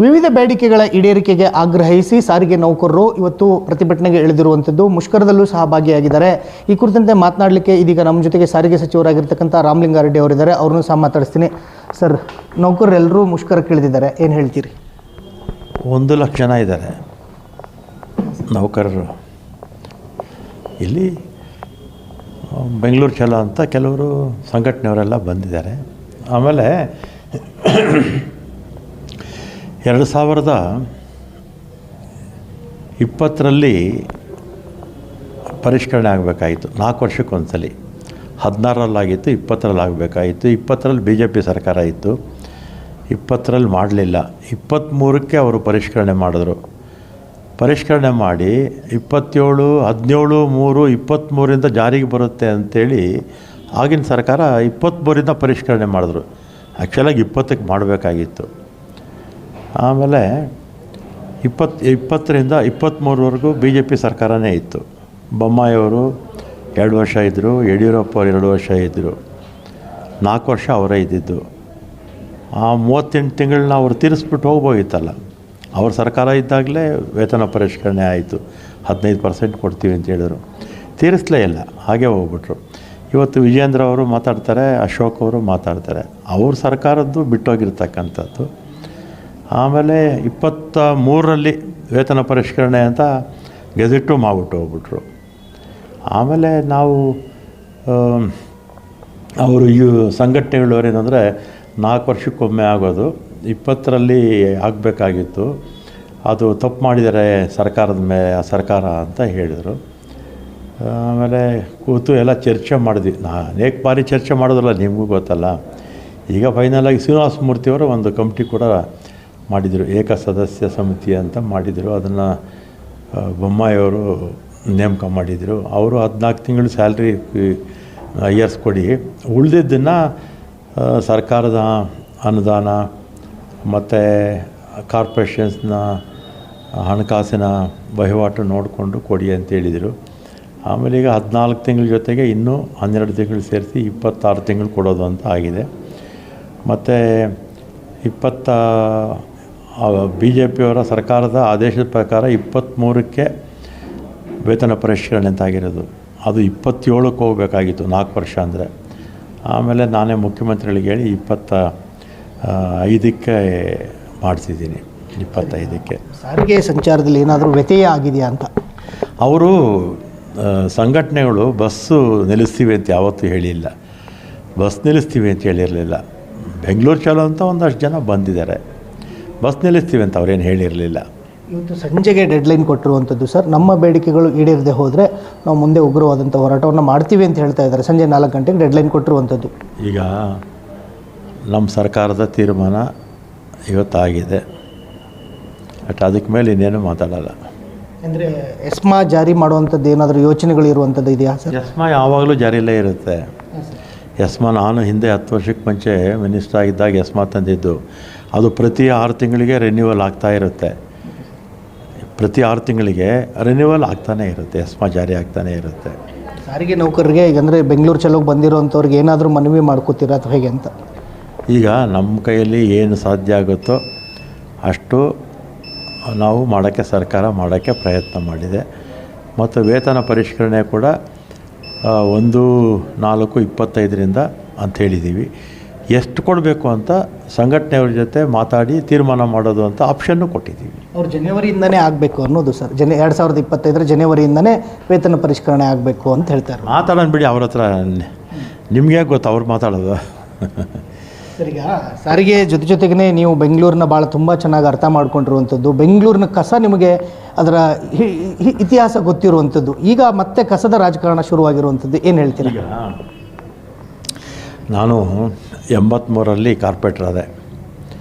ವಿವಿಧ ಬೇಡಿಕೆಗಳ ಈಡೇರಿಕೆಗೆ ಆಗ್ರಹಿಸಿ ಸಾರಿಗೆ ನೌಕರರು ಇವತ್ತು ಪ್ರತಿಭಟನೆಗೆ ಇಳಿದಿರುವಂಥದ್ದು, ಮುಷ್ಕರದಲ್ಲೂ ಸಹ ಭಾಗಿಯಾಗಿದ್ದಾರೆ. ಈ ಕುರಿತಂತೆ ಮಾತನಾಡಲಿಕ್ಕೆ ಇದೀಗ ನಮ್ಮ ಜೊತೆಗೆ ಸಾರಿಗೆ ಸಚಿವರಾಗಿರ್ತಕ್ಕಂಥ ರಾಮಲಿಂಗಾರೆಡ್ಡಿ ಅವರಿದ್ದಾರೆ. ಅವ್ರನ್ನೂ ಸಹ ಮಾತಾಡಿಸ್ತೀನಿ. ಸರ್, ನೌಕರರೆಲ್ಲರೂ ಮುಷ್ಕರಕ್ಕೆ ಇಳಿದಿದ್ದಾರೆ, ಏನು ಹೇಳ್ತೀರಿ? 1 ಲಕ್ಷ ಜನ ಇದ್ದಾರೆ ನೌಕರರು. ಇಲ್ಲಿ ಬೆಂಗಳೂರು ಚಲೋ ಅಂತ ಕೆಲವರು ಸಂಘಟನೆಯವರೆಲ್ಲ ಬಂದಿದ್ದಾರೆ. ಆಮೇಲೆ 2020ರಲ್ಲಿ ಪರಿಷ್ಕರಣೆ ಆಗಬೇಕಾಯಿತು, 4 ವರ್ಷಕ್ಕೊಂದ್ಸಲಿ. 16ರಲ್ಲಾಗಿತ್ತು, 20ರಲ್ಲಿ ಆಗಬೇಕಾಯಿತು. 20ರಲ್ಲಿ BJP ಸರ್ಕಾರ ಇತ್ತು, 20ರಲ್ಲಿ ಮಾಡಲಿಲ್ಲ. 23ಕ್ಕೆ ಅವರು ಪರಿಷ್ಕರಣೆ ಮಾಡಿದ್ರು. ಪರಿಷ್ಕರಣೆ ಮಾಡಿ 27, 17, 3, 23ರಿಂದ ಜಾರಿಗೆ ಬರುತ್ತೆ ಅಂಥೇಳಿ ಆಗಿನ ಸರ್ಕಾರ 23ರಿಂದ ಪರಿಷ್ಕರಣೆ ಮಾಡಿದ್ರು. ಆ್ಯಕ್ಚುಲಾಗಿ 20ಕ್ಕೆ ಮಾಡಬೇಕಾಗಿತ್ತು. ಆಮೇಲೆ 20ರಿಂದ 23ವರೆಗೂ BJP ಸರ್ಕಾರನೇ ಇತ್ತು. ಬೊಮ್ಮಾಯಿಯವರು 2 ವರ್ಷ ಇದ್ದರು, ಯಡಿಯೂರಪ್ಪ ಅವರು 2 ವರ್ಷ ಇದ್ದರು, 4 ವರ್ಷ ಅವರೇ ಇದ್ದಿದ್ದು. ಆ 38 ತಿಂಗಳನ್ನ ಅವ್ರು ತೀರಿಸ್ಬಿಟ್ಟು ಹೋಗ್ಬೋಗಿತ್ತಲ್ಲ. ಅವ್ರ ಸರ್ಕಾರ ಇದ್ದಾಗಲೇ ವೇತನ ಪರಿಷ್ಕರಣೆ ಆಯಿತು, 15% ಕೊಡ್ತೀವಿ ಅಂತ ಹೇಳಿದ್ರು. ತೀರಿಸಲೇ ಇಲ್ಲ, ಹಾಗೆ ಹೋಗ್ಬಿಟ್ರು. ಇವತ್ತು ವಿಜೇಂದ್ರ ಅವರು ಮಾತಾಡ್ತಾರೆ, ಅಶೋಕ್ ಅವರು ಮಾತಾಡ್ತಾರೆ. ಅವ್ರ ಸರ್ಕಾರದ್ದು ಬಿಟ್ಟೋಗಿರ್ತಕ್ಕಂಥದ್ದು. ಆಮೇಲೆ 23ರಲ್ಲಿ ವೇತನ ಪರಿಷ್ಕರಣೆ ಅಂತ ಗೆಜೆಟ್ಟು ಮಾಡಿಬಿಟ್ಟು ಹೋಗ್ಬಿಟ್ರು. ಆಮೇಲೆ ನಾವು ಅವರು ಈ ಸಂಘಟನೆಗಳವರೇನೆಂದರೆ 4 ವರ್ಷಕ್ಕೊಮ್ಮೆ ಆಗೋದು, 20ರಲ್ಲಿ ಆಗಬೇಕಾಗಿತ್ತು, ಅದು ತಪ್ಪು ಮಾಡಿದ್ದಾರೆ ಸರ್ಕಾರ ಅಂತ ಹೇಳಿದರು. ಆಮೇಲೆ ಕೂತು ಎಲ್ಲ ಚರ್ಚೆ ಮಾಡಿದ್ವಿ. ಅನೇಕ ಬಾರಿ ಚರ್ಚೆ ಮಾಡೋದಲ್ಲ, ನಿಮಗೂ ಗೊತ್ತಲ್ಲ. ಈಗ ಫೈನಲಾಗಿ ಶ್ರೀನಿವಾಸ ಮೂರ್ತಿಯವರು ಒಂದು ಕಮಿಟಿ ಕೂಡ ಮಾಡಿದರು, ಏಕ ಸದಸ್ಯ ಸಮಿತಿ ಅಂತ ಮಾಡಿದರು. ಅದನ್ನು ಬೊಮ್ಮಾಯಿಯವರು ನೇಮಕ ಮಾಡಿದರು. ಅವರು 14 ತಿಂಗಳು ಸ್ಯಾಲ್ರಿ ಇಯರ್ಸ್ ಕೊಡಿ, ಉಳಿದಿದ್ದನ್ನು ಸರ್ಕಾರದ ಅನುದಾನ ಮತ್ತು ಕಾರ್ಪೊರೇಷನ್ಸ್ನ ಹಣಕಾಸಿನ ವಹಿವಾಟು ನೋಡಿಕೊಂಡು ಕೊಡಿ ಅಂತ ಹೇಳಿದರು. ಆಮೇಲೆ ಈಗ 14 ತಿಂಗಳ ಜೊತೆಗೆ ಇನ್ನೂ 12 ತಿಂಗಳು ಸೇರಿಸಿ 26 ತಿಂಗಳು ಕೊಡೋದು ಅಂತ ಆಗಿದೆ. ಮತ್ತು BJPಯವರ ಸರ್ಕಾರದ ಆದೇಶದ ಪ್ರಕಾರ 23ಕ್ಕೆ ವೇತನ ಪರಿಷ್ಕರಣೆ ಅಂತ ಆಗಿರೋದು. ಅದು 27ಕ್ಕೆ ಹೋಗಬೇಕಾಗಿತ್ತು, 4 ವರ್ಷ ಅಂದರೆ. ಆಮೇಲೆ ನಾನೇ ಮುಖ್ಯಮಂತ್ರಿಗಳಿಗೆ ಹೇಳಿ 25ಕ್ಕೆ ಮಾಡಿಸಿದ್ದೀನಿ, 25ಕ್ಕೆ. ಸಾರಿಗೆ ಸಂಚಾರದಲ್ಲಿ ಏನಾದರೂ ವ್ಯತ್ಯಯ ಆಗಿದೆಯಾ ಅಂತ ಅವರು ಸಂಘಟನೆಗಳು ಬಸ್ಸು ನಿಲ್ಲಿಸ್ತೀವಿ ಅಂತ ಯಾವತ್ತೂ ಹೇಳಿಲ್ಲ, ಬಸ್ ನಿಲ್ಲಿಸ್ತೀವಿ ಅಂತ ಹೇಳಿರಲಿಲ್ಲ. ಬೆಂಗಳೂರು ಚಲೋ ಅಂತ ಒಂದಷ್ಟು ಜನ ಬಂದಿದ್ದಾರೆ, ಬಸ್ ನಿಲ್ಲಿಸ್ತೀವಿ ಅಂತ ಅವ್ರೇನು ಹೇಳಿರಲಿಲ್ಲ. ಇವತ್ತು ಸಂಜೆಗೆ ಡೆಡ್ಲೈನ್ ಕೊಟ್ಟಿರುವಂಥದ್ದು. ಸರ್, ನಮ್ಮ ಬೇಡಿಕೆಗಳು ಈಡೇರದೆ ಹೋದರೆ ನಾವು ಮುಂದೆ ಉಗ್ರವಾದಂಥ ಹೋರಾಟವನ್ನು ಮಾಡ್ತೀವಿ ಅಂತ ಹೇಳ್ತಾ ಇದ್ದಾರೆ. ಸಂಜೆ 4 ಗಂಟೆಗೆ ಡೆಡ್ಲೈನ್ ಕೊಟ್ಟಿರುವಂಥದ್ದು. ಈಗ ನಮ್ಮ ಸರ್ಕಾರದ ತೀರ್ಮಾನ ಇವತ್ತಾಗಿದೆ, ಬಟ್ ಅದಕ್ಕೆ ಮೇಲೆ ಇನ್ನೇನು ಮಾತಾಡಲ್ಲ. ಅಂದರೆ ಎಸ್ಮಾ ಜಾರಿ ಮಾಡುವಂಥದ್ದು ಏನಾದರೂ ಯೋಚನೆಗಳು ಇರುವಂಥದ್ದು ಇದೆಯಾ ಸರ್? ಎಸ್ಮಾ ಯಾವಾಗಲೂ ಜಾರಿಯಲ್ಲೇ ಇರುತ್ತೆ. ಎಸ್ಮಾ ನಾನು ಹಿಂದೆ 10 ವರ್ಷಕ್ಕೆ ಮುಂಚೆ ಮಿನಿಸ್ಟರ್ ಆಗಿದ್ದಾಗ ಎಸ್ಮಾ ತಂದಿದ್ದು. ಅದು ಪ್ರತಿ 6 ತಿಂಗಳಿಗೆ ರಿನ್ಯೂವಲ್ ಆಗ್ತಾ ಇರುತ್ತೆ. ಪ್ರತಿ 6 ತಿಂಗಳಿಗೆ ರಿನ್ಯೂವಲ್ ಆಗ್ತಾನೇ ಇರುತ್ತೆ, ಎಸ್ಮಾ ಜಾರಿ ಆಗ್ತಾನೇ ಇರುತ್ತೆ. ಸಾರಿಗೆ ನೌಕರರಿಗೆ ಈಗ ಅಂದರೆ ಬೆಂಗಳೂರು ಚಲೋಗೆ ಬಂದಿರೋವಂಥವ್ರಿಗೆ ಏನಾದರೂ ಮನವಿ ಮಾಡ್ಕೋತೀರಾ ಅಥವಾ ಹೇಗೆ ಅಂತ? ಈಗ ನಮ್ಮ ಕೈಯಲ್ಲಿ ಏನು ಸಾಧ್ಯ ಆಗುತ್ತೋ ಅಷ್ಟು ನಾವು ಸರ್ಕಾರ ಮಾಡೋಕ್ಕೆ ಪ್ರಯತ್ನ ಮಾಡಿದೆ. ಮತ್ತು ವೇತನ ಪರಿಷ್ಕರಣೆ ಕೂಡ 1/4/25ರಿಂದ ಅಂತ ಹೇಳಿದ್ದೀವಿ. ಎಷ್ಟು ಕೊಡಬೇಕು ಅಂತ ಸಂಘಟನೆಯವ್ರ ಜೊತೆ ಮಾತಾಡಿ ತೀರ್ಮಾನ ಮಾಡೋದು ಅಂತ ಆಪ್ಷನ್ನು ಕೊಟ್ಟಿದ್ದೀವಿ. ಅವ್ರು ಜನವರಿಯಿಂದನೇ ಆಗಬೇಕು ಅನ್ನೋದು ಸರ್, 2025 ಜನವರಿಯಿಂದನೇ ವೇತನ ಪರಿಷ್ಕರಣೆ ಆಗಬೇಕು ಅಂತ ಹೇಳ್ತಾರೆ. ಮಾತಾಡೋಣ ಬಿಡಿ, ಅವ್ರ ಹತ್ರ ನಿಮಗೆ ಗೊತ್ತು ಅವ್ರು ಮಾತಾಡೋದು. ಸರ್, ಈಗ ಸಾರಿಗೆ ಜೊತೆಗೇ ನೀವು ಬೆಂಗಳೂರನ್ನ ಭಾಳ ತುಂಬ ಚೆನ್ನಾಗಿ ಅರ್ಥ ಮಾಡ್ಕೊಂಡಿರುವಂಥದ್ದು, ಬೆಂಗಳೂರಿನ ಕಸ ನಿಮಗೆ ಅದರ ಇತಿಹಾಸ ಗೊತ್ತಿರುವಂಥದ್ದು. ಈಗ ಮತ್ತೆ ಕಸದ ರಾಜಕಾರಣ ಶುರುವಾಗಿರುವಂಥದ್ದು, ಏನು ಹೇಳ್ತೀರಿ? ಈಗ ನಾನು 83ರಲ್ಲಿ ಕಾರ್ಪೊರೇಟರ್ ಆದೆ,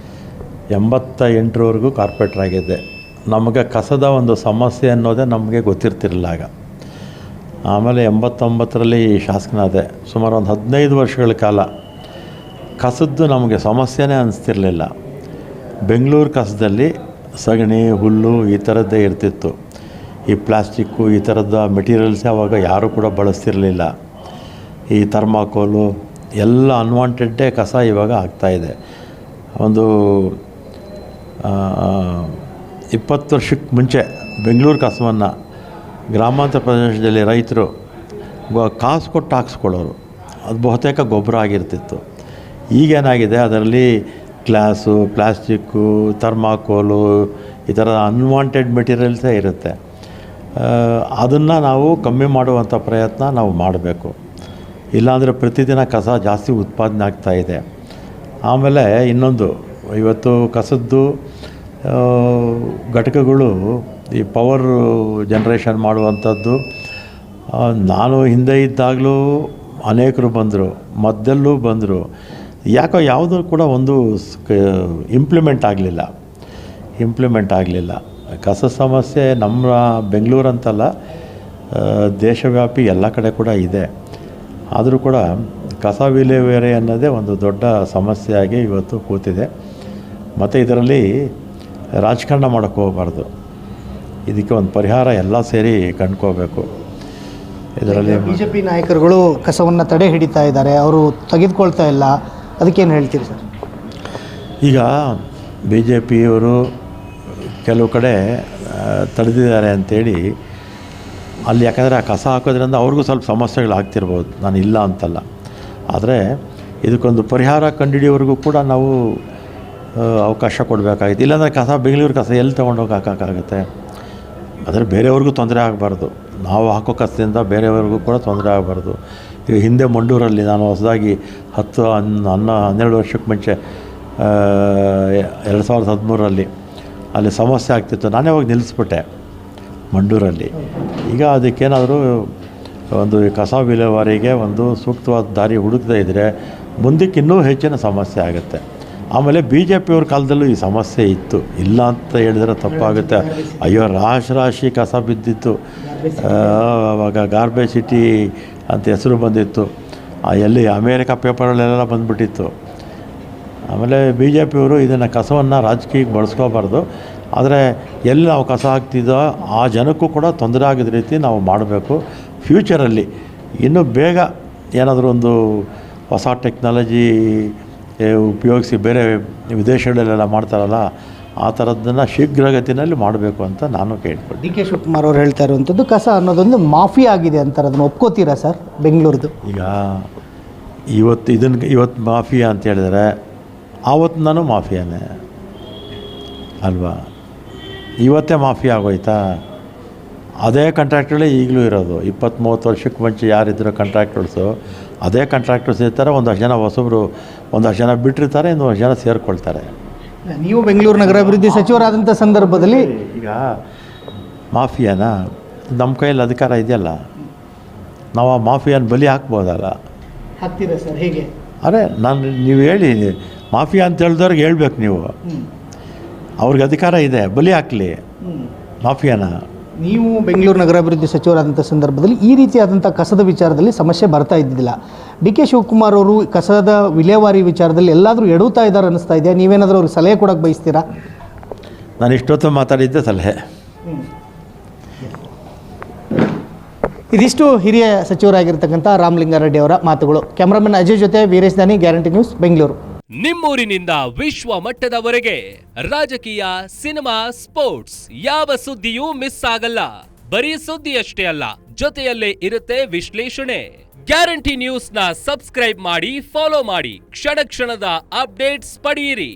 88ರವರೆಗೂ ಕಾರ್ಪೊರೇಟರ್ ಆಗಿದ್ದೆ. ನಮಗೆ ಕಸದ ಒಂದು ಸಮಸ್ಯೆ ಅನ್ನೋದೇ ನಮಗೆ ಗೊತ್ತಿರ್ತಿರಲಿಲ್ಲ ಆಗ. ಆಮೇಲೆ 89ರಲ್ಲಿ ಶಾಸಕನಾದೆ. ಸುಮಾರು ಒಂದು 15 ವರ್ಷಗಳ ಕಾಲ ಕಸದ್ದು ನಮಗೆ ಸಮಸ್ಯೆನೇ ಅನಿಸ್ತಿರಲಿಲ್ಲ. ಬೆಂಗಳೂರು ಕಸದಲ್ಲಿ ಸಗಣಿ, ಹುಲ್ಲು ಈ ಥರದ್ದೇ ಇರ್ತಿತ್ತು. ಈ ಪ್ಲಾಸ್ಟಿಕ್ಕು ಈ ಥರದ ಮೆಟೀರಿಯಲ್ಸ್ ಆವಾಗ ಯಾರೂ ಕೂಡ ಬಳಸ್ತಿರಲಿಲ್ಲ. ಈ ಥರ್ಮಾಕೋಲು ಎಲ್ಲ ಅನ್ವಾಂಟೆಡ್ಡೇ ಕಸ ಇವಾಗ ಆಗ್ತಾಯಿದೆ. ಒಂದು 20 ವರ್ಷಕ್ಕೆ ಮುಂಚೆ ಬೆಂಗಳೂರು ಕಸವನ್ನು ಗ್ರಾಮಾಂತರ ಪ್ರದೇಶದಲ್ಲಿ ರೈತರು ಕಾಸು ಕೊಟ್ಟು ಹಾಕ್ಸ್ಕೊಳ್ಳೋರು, ಅದು ಬಹುತೇಕ ಗೊಬ್ಬರ ಆಗಿರ್ತಿತ್ತು. ಈಗೇನಾಗಿದೆ, ಅದರಲ್ಲಿ ಗ್ಲಾಸು, ಪ್ಲಾಸ್ಟಿಕ್ಕು, ಥರ್ಮಾಕೋಲು ಈ ಥರ ಅನ್ವಾಂಟೆಡ್ ಮೆಟೀರಿಯಲ್ಸೇ ಇರುತ್ತೆ. ಅದನ್ನು ನಾವು ಕಮ್ಮಿ ಮಾಡುವಂಥ ಪ್ರಯತ್ನ ನಾವು ಮಾಡಬೇಕು. ಇಲ್ಲಾಂದರೆ ಪ್ರತಿದಿನ ಕಸ ಜಾಸ್ತಿ ಉತ್ಪಾದನೆ ಆಗ್ತಾಯಿದೆ. ಆಮೇಲೆ ಇನ್ನೊಂದು, ಇವತ್ತು ಕಸದ್ದು ಘಟಕಗಳು ಈ ಪವರ್ ಜನ್ರೇಷನ್ ಮಾಡುವಂಥದ್ದು, ನಾನು ಹಿಂದೆ ಇದ್ದಾಗಲೂ ಅನೇಕರು ಬಂದರು, ಮದ್ದಲ್ಲೂ ಬಂದರು. ಯಾಕೋ ಯಾವುದೂ ಕೂಡ ಒಂದು ಇಂಪ್ಲಿಮೆಂಟ್ ಆಗಲಿಲ್ಲ. ಕಸ ಸಮಸ್ಯೆ ನಮ್ಮ ಬೆಂಗಳೂರಂತಲ್ಲ, ದೇಶವ್ಯಾಪಿ ಎಲ್ಲ ಕಡೆ ಕೂಡ ಇದೆ. ಆದರೂ ಕೂಡ ಕಸ ವಿಲೇವಾರಿ ಅನ್ನೋದೇ ಒಂದು ದೊಡ್ಡ ಸಮಸ್ಯೆಯಾಗಿ ಇವತ್ತು ಕೂತಿದೆ. ಮತ್ತು ಇದರಲ್ಲಿ ರಾಜಕಾರಣ ಮಾಡೋಕ್ಕೆ ಹೋಗಬಾರ್ದು. ಇದಕ್ಕೆ ಒಂದು ಪರಿಹಾರ ಎಲ್ಲ ಸೇರಿ ಕಂಡ್ಕೋಬೇಕು. ಇದರಲ್ಲಿ BJP ನಾಯಕರುಗಳು ಕಸವನ್ನು ತಡೆ ಹಿಡಿತಾ ಇದ್ದಾರೆ, ಅವರು ತೆಗೆದುಕೊಳ್ತಾ ಇಲ್ಲ, ಅದಕ್ಕೇನು ಹೇಳ್ತೀರಿ ಸರ್? ಈಗ BJPಯವರು ಕೆಲವು ಕಡೆ ತಡೆದಿದ್ದಾರೆ ಅಂಥೇಳಿ ಅಲ್ಲಿ, ಯಾಕಂದರೆ ಆ ಕಸ ಹಾಕೋದ್ರಿಂದ ಅವ್ರಿಗೂ ಸ್ವಲ್ಪ ಸಮಸ್ಯೆಗಳಾಗ್ತಿರ್ಬೋದು, ನಾನು ಇಲ್ಲ ಅಂತಲ್ಲ. ಆದರೆ ಇದಕ್ಕೊಂದು ಪರಿಹಾರ ಕಂಡುಹಿಡಿಯೋವರೆಗೂ ಕೂಡ ನಾವು ಅವಕಾಶ ಕೊಡಬೇಕಾಗಿತ್ತು. ಇಲ್ಲಾಂದರೆ ಬೆಂಗಳೂರು ಕಸ ಎಲ್ಲಿ ತೊಗೊಂಡೋಗಿ ಹಾಕೋಕ್ಕಾಗುತ್ತೆ? ಆದರೆ ಬೇರೆಯವ್ರಿಗೂ ತೊಂದರೆ ಆಗಬಾರ್ದು. ನಾವು ಹಾಕೋ ಕಸದಿಂದ ಬೇರೆಯವ್ರಿಗೂ ಕೂಡ ತೊಂದರೆ ಆಗಬಾರ್ದು. ಈಗ ಹಿಂದೆ ಮಂಡೂರಲ್ಲಿ ನಾನು ಹೊಸದಾಗಿ 12 ವರ್ಷಕ್ಕೆ ಮುಂಚೆ 2013ರಲ್ಲಿ ಅಲ್ಲಿ ಸಮಸ್ಯೆ ಆಗ್ತಿತ್ತು. ನಾನೇ ಹೋಗಿ ನಿಲ್ಲಿಸ್ಬಿಟ್ಟೆ ಮಂಡೂರಲ್ಲಿ. ಈಗ ಅದಕ್ಕೇನಾದರೂ ಒಂದು ಕಸ ವಿಲೇವಾರಿಗೆ ಒಂದು ಸೂಕ್ತವಾದ ದಾರಿ ಹುಡುಕದೇ ಇದ್ದರೆ ಮುಂದಕ್ಕೆ ಇನ್ನೂ ಹೆಚ್ಚಿನ ಸಮಸ್ಯೆ ಆಗುತ್ತೆ. ಆಮೇಲೆ BJPಯವ್ರ ಕಾಲದಲ್ಲೂ ಈ ಸಮಸ್ಯೆ ಇತ್ತು, ಇಲ್ಲ ಅಂತ ಹೇಳಿದ್ರೆ ತಪ್ಪಾಗುತ್ತೆ. ಅಯ್ಯೋ, ರಾಶಿ ಕಸ ಬಿದ್ದಿತ್ತು. ಆವಾಗ ಗಾರ್ಬೇಜ್ ಸಿಟಿ ಅಂತ ಹೆಸರು ಬಂದಿತ್ತು. ಎಲ್ಲಿ ಅಮೇರಿಕಾ ಪೇಪರಲ್ಲೆಲ್ಲ ಬಂದುಬಿಟ್ಟಿತ್ತು. ಆಮೇಲೆ BJPಯವರು ಇದನ್ನು ಕಸವನ್ನು ರಾಜಕೀಯಕ್ಕೆ ಬಳಸ್ಕೋಬಾರ್ದು. ಆದರೆ ಎಲ್ಲಿ ನಾವು ಕಸ ಹಾಕ್ತಿದ್ದೋ ಆ ಜನಕ್ಕೂ ಕೂಡ ತೊಂದರೆ ಆಗಿದ ರೀತಿ ನಾವು ಮಾಡಬೇಕು. ಫ್ಯೂಚರಲ್ಲಿ ಇನ್ನೂ ಬೇಗ ಏನಾದರೂ ಒಂದು ಹೊಸ ಟೆಕ್ನಾಲಜಿ ಉಪಯೋಗಿಸಿ ಬೇರೆ ವಿದೇಶಗಳಲ್ಲೆಲ್ಲ ಮಾಡ್ತಾರಲ್ಲ, ಆ ಥರದ್ದನ್ನು ಶೀಘ್ರಗತಿನಲ್ಲಿ ಮಾಡಬೇಕು ಅಂತ ನಾನು ಕೇಳ್ತೀನಿ. DK ಶಿವಕುಮಾರ್ ಅವರು ಹೇಳ್ತಾ ಇರುವಂಥದ್ದು ಕಸ ಅನ್ನೋದೊಂದು ಮಾಫಿಯಾ ಆಗಿದೆ ಅಂತಾರೆ, ಅದನ್ನು ಒಪ್ಕೋತೀರಾ ಸರ್? ಬೆಂಗಳೂರದು ಈಗ ಇವತ್ತು ಮಾಫಿಯಾ ಅಂತ ಹೇಳಿದರೆ ಆವತ್ತು ನಾನು ಮಾಫಿಯಾನೇ ಅಲ್ವಾ? ಇವತ್ತೇ ಮಾಫಿಯಾ ಆಗೋಯ್ತಾ? ಅದೇ ಕಾಂಟ್ರಾಕ್ಟ್ಗಳೇ ಈಗಲೂ ಇರೋದು. 20-30 ವರ್ಷಕ್ಕೆ ಮುಂಚೆ ಯಾರಿದ್ರು ಕಾಂಟ್ರಾಕ್ಟರ್ಸು, ಅದೇ ಕಾಂಟ್ರಾಕ್ಟರ್ಸ್ ಇರ್ತಾರೆ. ಒಂದಷ್ಟು ಜನ ಹೊಸಬ್ರು, ಒಂದಷ್ಟು ಜನ ಬಿಟ್ಟಿರ್ತಾರೆ, ಇನ್ನೊಂದಷ್ಟು ಜನ ಸೇರಿಕೊಳ್ತಾರೆ. ನೀವು ಬೆಂಗಳೂರು ನಗರಾಭಿವೃದ್ಧಿ ಸಚಿವರಾದಂಥ ಸಂದರ್ಭದಲ್ಲಿ ಈಗ ಮಾಫಿಯಾನ ನಮ್ಮ ಕೈಯಲ್ಲಿ ಅಧಿಕಾರ ಇದೆಯಲ್ಲ, ನಾವು ಆ ಮಾಫಿಯಾನ ಬಲಿ ಹಾಕ್ಬೋದಲ್ಲ? ಹಾಕ್ತೀರಾ ಸರ್? ಹೇಗೆ? ಅರೆ ನೀವು ಹೇಳಿ, ಮಾಫಿಯಾ ಅಂತ ಹೇಳಿದವ್ರಿಗೆ ಹೇಳ್ಬೇಕು ನೀವು. ಅವ್ರಿಗೆ ಅಧಿಕಾರ ಇದೆ, ಬಲಿ ಹಾಕಲಿ ಮಾಫಿಯಾನ. ನೀವು ಬೆಂಗಳೂರು ನಗರಾಭಿವೃದ್ಧಿ ಸಚಿವರಾದಂಥ ಸಂದರ್ಭದಲ್ಲಿ ಈ ರೀತಿಯಾದಂಥ ಕಸದ ವಿಚಾರದಲ್ಲಿ ಸಮಸ್ಯೆ ಬರ್ತಾ ಇದ್ದಿದ್ದಿಲ್ಲ. DK ಶಿವಕುಮಾರ್ ಅವರು ಕಸದ ವಿಲೇವಾರಿ ವಿಚಾರದಲ್ಲಿ ಎಲ್ಲಾದರೂ ಎಡುತ್ತಾ ಇದ್ದಾರೆ ಅನ್ನಿಸ್ತಾ ಇದೆಯಾ? ನೀವೇನಾದರೂ ಅವ್ರಿಗೆ ಸಲಹೆ ಕೊಡೋಕ್ಕೆ ಬಯಸ್ತೀರಾ? ನಾನು ಇಷ್ಟೊತ್ತು ಮಾತಾಡಿದ್ದೆ ಸಲಹೆ. ಇದಿಷ್ಟು ಹಿರಿಯ ಸಚಿವರಾಗಿರ್ತಕ್ಕಂಥ ರಾಮಲಿಂಗಾರೆಡ್ಡಿ ಅವರ ಮಾತುಗಳು. ಕ್ಯಾಮ್ರಾಮನ್ ಅಜಯ್ ಜೊತೆ ವೀರೇಶ್ ದಾನಿ, ಗ್ಯಾರಂಟಿ ನ್ಯೂಸ್, ಬೆಂಗಳೂರು. ನಿಮ್ಮೂರಿನಿಂದ ವಿಶ್ವ ಮಟ್ಟದವರೆಗೆ ರಾಜಕೀಯ, ಸಿನಿಮಾ, ಸ್ಪೋರ್ಟ್ಸ್ ಯಾವ ಸುದ್ದಿಯೂ ಮಿಸ್ ಆಗಲ್ಲ. ಬರೀ ಸುದ್ದಿಯಷ್ಟೇ ಅಲ್ಲ, ಜೊತೆಯಲ್ಲೇ ಇರುತ್ತೆ ವಿಶ್ಲೇಷಣೆ. ಗ್ಯಾರಂಟಿ ನ್ಯೂಸ್ ನ ಸಬ್ಸ್ಕ್ರೈಬ್ ಮಾಡಿ, ಫಾಲೋ ಮಾಡಿ, ಕ್ಷಣ ಕ್ಷಣದ ಅಪ್ಡೇಟ್ಸ್ ಪಡೆಯಿರಿ.